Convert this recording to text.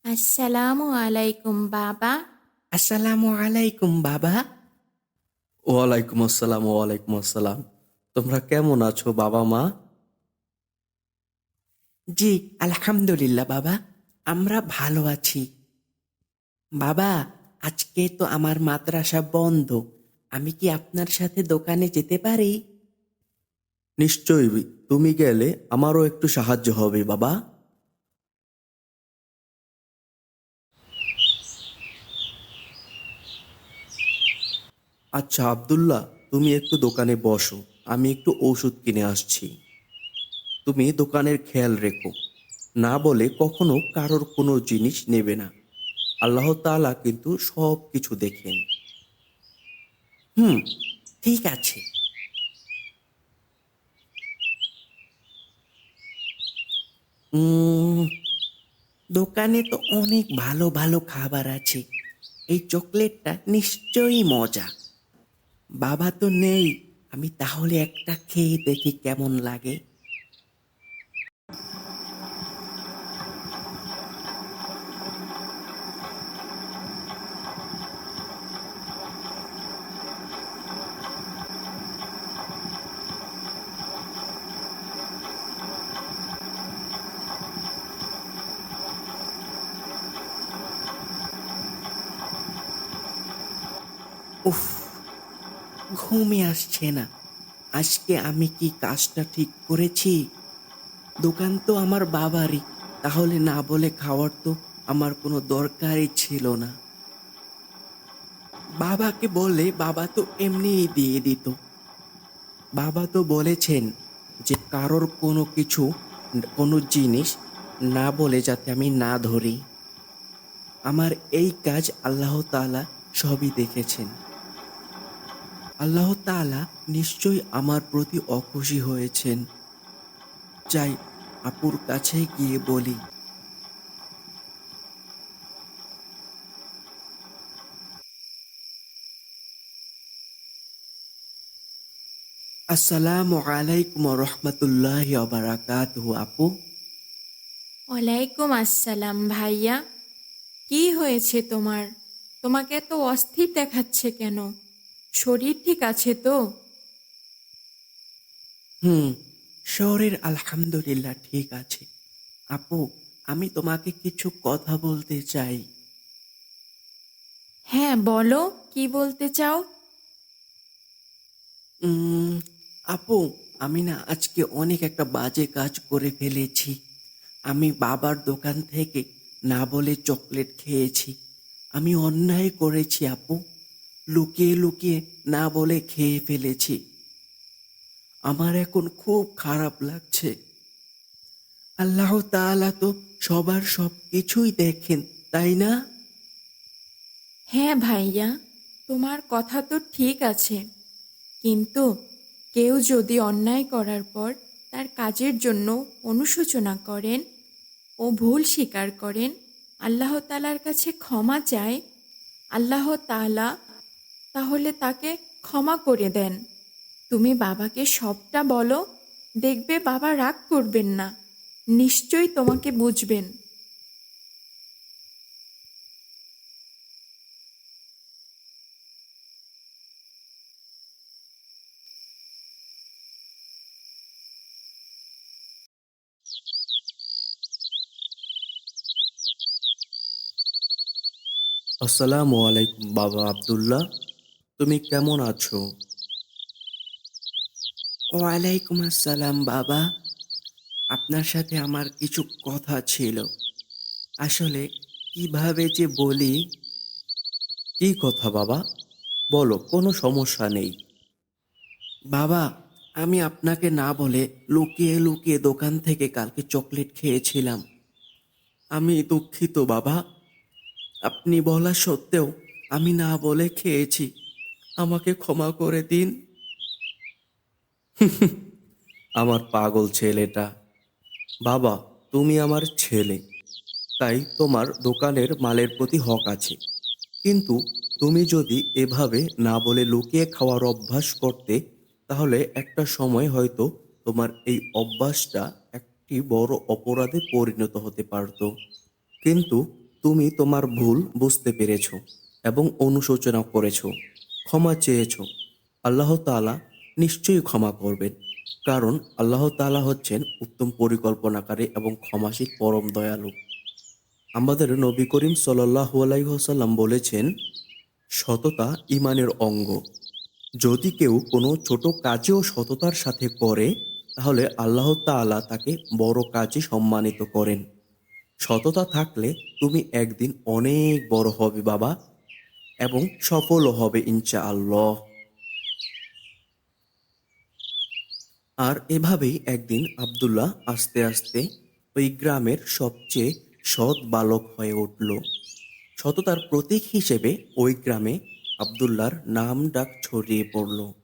আসসালামু আলাইকুম বাবা। আসসালামু আলাইকুম বাবা। ওয়ালাইকুম আসসালাম, ওয়ালাইকুম আসসালাম। তোমরা কেমন আছো বাবা মা? জি, আলহামদুলিল্লাহ বাবা, আমরা ভালো আছি। বাবা, আজকে তো আমার মাদ্রাসা বন্ধ, আমি কি আপনার সাথে দোকানে যেতে পারি? নিশ্চয়ই, তুমি গেলে আমারও একটু সাহায্য হবে বাবা। আচ্ছা আব্দুল্লাহ, তুমি একটু দোকানে বসো, আমি একটু ঔষধ কিনে আসছি। তুমি দোকানের খেয়াল রেখো, না বলে কখনো কারোর কোনো জিনিস নেবে না। আল্লাহ তাআলা কিন্তু সব কিছু দেখেন। হুম, ঠিক আছে। উম, দোকানে তো অনেক ভালো ভালো খাবার আছে, এই চকলেটটা নিশ্চয়ই মজা। বাবা তো নেই, আমি তাহলে একটা খেয়ে দেখি কেমন লাগে। উফ, ঘুমই আসছে না। আজকে আমি কি কাজটা ঠিক করেছি? দোকান তো আমার বাবারই, তাহলে না বলে খাওয়ার তো আমার কোনো দরকারই ছিল না। বাবাকে বললে বাবা তো এমনিই দিয়ে দিত। বাবা তো বলেছেন যে কারোর কোনো কিছু, কোনো জিনিস না বলে যাতে আমি না ধরি। আমার এই কাজ আল্লাহ তাআলা সবই দেখেছেন। আল্লাহ তাআলা নিশ্চয়ই আমার প্রতি অখুশি হয়েছেন। যাই, আপুর কাছে গিয়ে বলি। আসসালামু আলাইকুম রহমতুল্লাহি ওয়া বারাকাতুহু আপু। ওয়ালাইকুম আসসালাম ভাইয়া। কি হয়েছে তোমার? তোমাকে এত অস্থির দেখাচ্ছে কেন? শরীর ঠিক আছে তো? হুম, শরীর আলহামদুলিল্লাহ ঠিক আছে। আপু, আমি তোমাকে কিছু কথা বলতে চাই। হ্যাঁ বলো, কি বলতে চাও? উম, আপু, আমি না আজকে অনেক একটা বাজে কাজ করে ফেলেছি। আমি বাবার দোকান থেকে না বলে চকলেট খেয়েছি। আমি অন্যায় করেছি আপু, লুকিয়ে লুকিয়ে না বলে খেয়ে ফেলেছি। আমার এখন খুব খারাপ লাগছে। আল্লাহ তাআলা তো সবার সব কিছুই দেখেন, তাই না? হ্যাঁ ভাইয়া, তোমার কথা তো ঠিক আছে, কিন্তু কেউ যদি অন্যায় করার পর তার কাজের জন্য অনুশোচনা করেন ও ভুল স্বীকার করেন, আল্লাহ তাআলার কাছে ক্ষমা চায়, আল্লাহ তাআলা তাহলে তাকে ক্ষমা করে দেন। তুমি বাবাকে সবটা বলো, দেখবে বাবা রাগ করবেন না, নিশ্চয়ই তোমাকে বুঝবেন। আসসালামু আলাইকুম বাবা আব্দুল্লাহ, তুমি কেমন আছো? ওয়ালাইকুম আসসালাম বাবা, আপনার সাথে আমার কিছু কথা ছিল। আসলে কিভাবে যে বলি। কি কথা বাবা? বলো, কোনো সমস্যা নেই। বাবা, আমি আপনাকে না বলে লুকিয়ে লুকিয়ে দোকান থেকে কালকে চকলেট খেয়েছিলাম। আমি দুঃখিত বাবা, আপনি বলা সত্ত্বেও আমি না বলে খেয়েছি। আমাকে ক্ষমা করে দিন। আমার পাগল ছেলেটা। বাবা, তুমি আমার ছেলে, তাই তোমার দোকানের মালের প্রতি হক আছে। কিন্তু তুমি যদি এভাবে না বলে লুকিয়ে খাওয়ার অভ্যাস করতে, তাহলে একটা সময় হয়তো তোমার এই অভ্যাসটা একটি বড় অপরাধে পরিণত হতে পারত। কিন্তু তুমি তোমার ভুল বুঝতে পেরেছ এবং অনুশোচনা করেছ, ক্ষমা চেয়েছ, আল্লাহ তাআলা নিশ্চয়ই ক্ষমা করবেন। কারণ আল্লাহ তাআলা হচ্ছেন উত্তম পরিকল্পনাকারী এবং ক্ষমাশীল পরম দয়ালু। আমাদের নবী করিম সাল্লাল্লাহু আলাইহি ওয়াসাল্লাম বলেছেন, সততা ঈমানের অঙ্গ। যদি কেউ কোনো ছোট কাজেও সততার সাথে করে, তাহলে আল্লাহ তাআলা তাকে বড় কাজে সম্মানিত করেন। সততা থাকলে তুমি একদিন অনেক বড় হবে বাবা, এবং সফলও হবে ইনশাআল্লাহ। আর এভাবেই একদিন আব্দুল্লাহ আস্তে আস্তে ওই গ্রামের সবচেয়ে সৎ বালক হয়ে উঠল। সততার প্রতীক হিসেবে ওই গ্রামে আব্দুল্লাহর নাম ডাক ছড়িয়ে পড়ল।